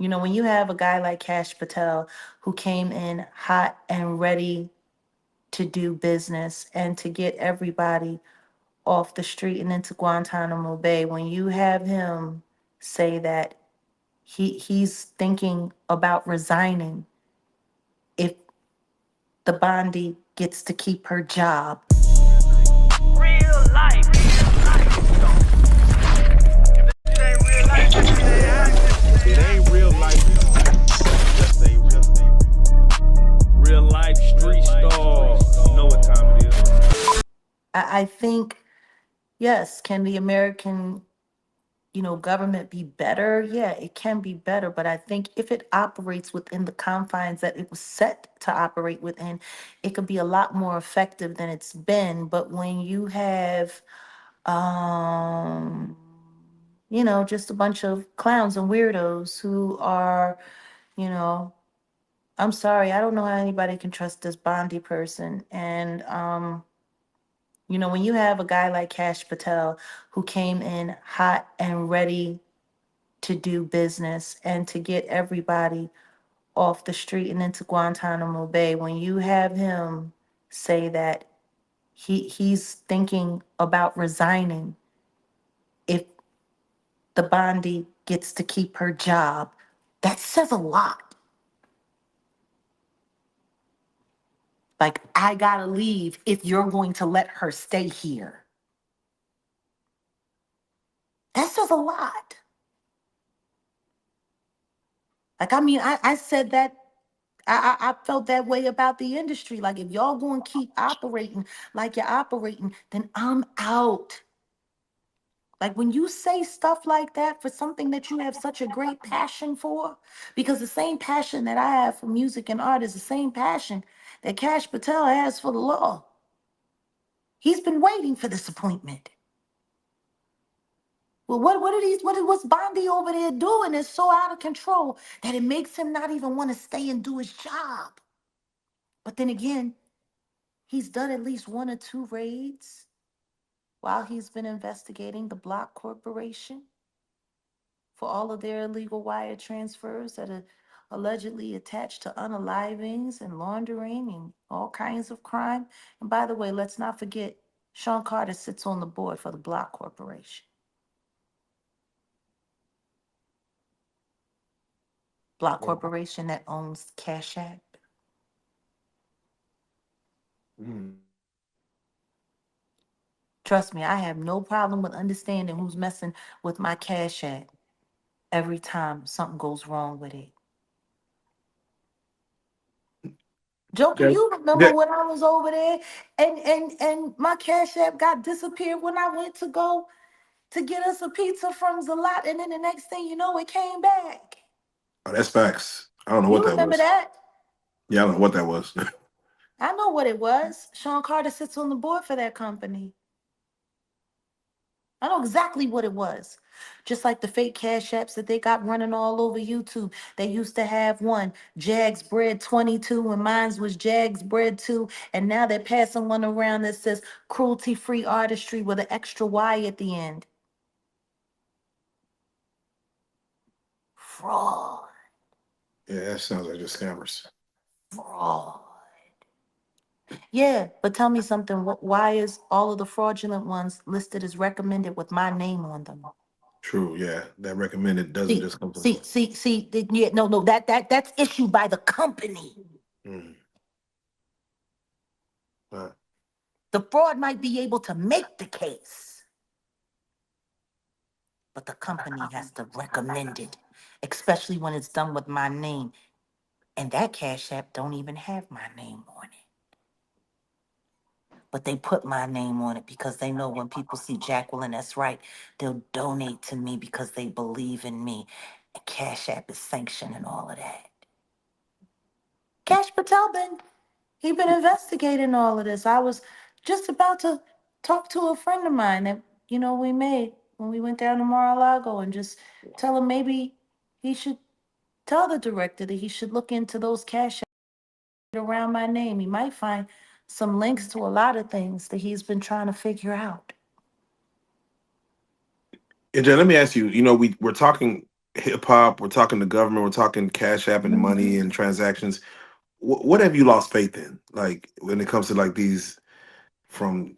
When you have a guy like Cash Patel who came in hot and ready to do business and to get everybody off the street and into Guantanamo Bay, when you have him say that he's thinking about resigning if the Bondi gets to keep her job. Real life. If it ain't real life, just ain't real. Real life street stars. You know what time it is. I think, yes, can the American government be better? Yeah, it can be better, but I think if it operates within the confines that it was set to operate within, it could be a lot more effective than it's been. But when you have, just a bunch of clowns and weirdos who are, you know, I'm sorry, I don't know how anybody can trust this Bondi person. And, when you have a guy like Cash Patel who came in hot and ready to do business and to get everybody off the street and into Guantanamo Bay, when you have him say that he's thinking about resigning if the Bondi gets to keep her job, that says a lot. Like, I gotta leave if you're going to let her stay here. That says a lot. Like, I mean, I said that I felt that way about the industry. Like, if y'all gonna keep operating like you're operating, then I'm out. Like, when you say stuff like that for something that you have such a great passion for, because the same passion that I have for music and art is the same passion that Cash Patel has for the law. He's been waiting for this appointment. Well, what's Bondi over there doing is so out of control that it makes him not even want to stay and do his job. But then again, he's done at least one or two raids while he's been investigating the Block Corporation for all of their illegal wire transfers that are allegedly attached to unalivings and laundering and all kinds of crime. And by the way, let's not forget, Sean Carter sits on the board for the Block Corporation. Block Well, Corporation that owns Cash App. mm, Trust me, I have no problem with understanding who's messing with my Cash App every time something goes wrong with it. Joker, yeah, you remember yeah. when I was over there and my Cash App got disappeared when I went to go to get us a pizza from Zalat, and then the next thing you know, it came back. Oh, that's facts. I don't know what You that remember was. that? Yeah, I don't know what that was. I know what it was. Sean Carter sits on the board for that company. I know exactly what it was. Just like the fake cash apps that they got running all over YouTube. They used to have one, Jags Bread 22, and mine was Jags Bread 2. And now they're passing one around that says cruelty free artistry with an extra Y at the end. Fraud. Yeah, that sounds like just scammers. Fraud. Yeah, but tell me something. Why is all of the fraudulent ones listed as recommended with my name on them? True. Yeah, that recommended doesn't See, just come from. yeah, no, that's issued by the company. Mm, uh, The fraud might be able to make the case, but the company has to recommend it, especially when it's done with my name. And that Cash App don't even have my name on it. But they put my name on it because they know when people see Jacqueline, that's right, they'll donate to me because they believe in me. And Cash App is sanctioning all of that. Cash Patel he been investigating all of this. I was just about to talk to a friend of mine that, we made when we went down to Mar-a-Lago and just tell him maybe he should tell the director that he should look into those cash around my name. He might find some links to a lot of things that he's been trying to figure out. and Jen, let me ask you. You know, we're talking. hip hop. We're talking the government. We're talking cash app and money and transactions. What have you lost faith in? Like when it comes to like these, from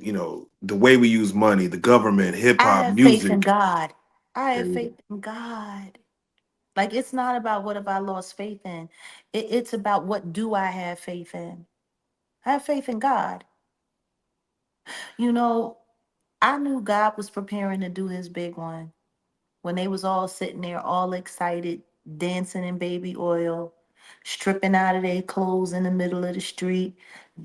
the way we use money, the government, hip I hop, have faith in music. God. I There have you faith go. in God. Like it's not about what have I lost faith in. It's about what do I have faith in. I have faith in God. You know, I knew God was preparing to do his big one when they was all sitting there all excited, dancing in baby oil, stripping out of their clothes in the middle of the street,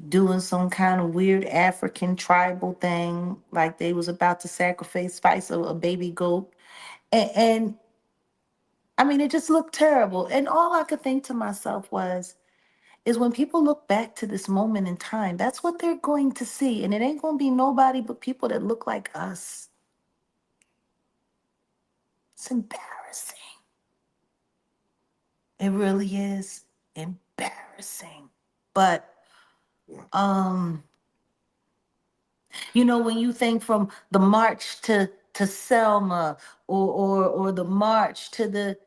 doing some kind of weird African tribal thing, like they was about to sacrifice a baby goat. And I mean, it just looked terrible. And all I could think to myself was, is when people look back to this moment in time, that's what they're going to see. And it ain't going to be nobody but people that look like us. It's embarrassing. It really is embarrassing. But, um, when you think from the march to Selma, or the march to the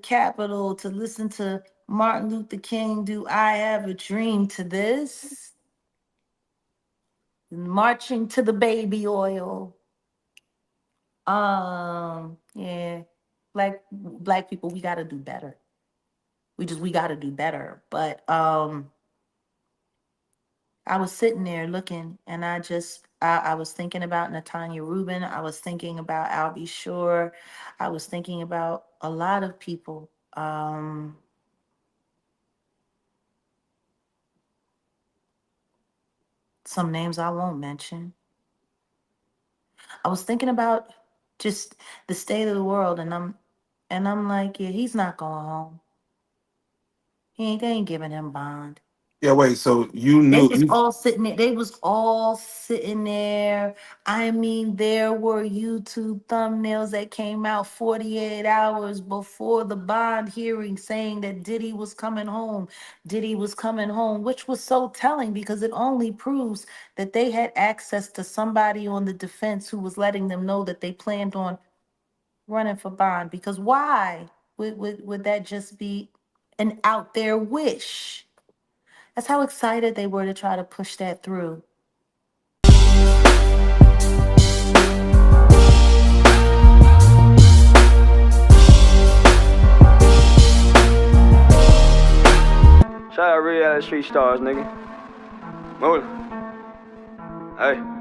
Capitol to listen to Martin Luther King do I Have a Dream, to this, marching to the baby oil. Yeah, black people, we got to do better. We got to do better. But I was sitting there looking, and I was thinking about Natanya Rubin. I was thinking about Albie Shore. I was thinking about a lot of people. Some names I won't mention. I was thinking about just the state of the world, and I'm like, yeah, he's not going home. They ain't giving him bond. Yeah, wait. So you They knew was you? all sitting there. They was all sitting there. I mean, there were YouTube thumbnails that came out 48 hours before the bond hearing saying that Diddy was coming home. Diddy was coming home, which was so telling because it only proves that they had access to somebody on the defense who was letting them know that they planned on running for bond. Because why would that just be an out there wish? That's how excited they were to try to push that through. Shout out Reallyfe Street Stars, nigga. Move. Hey.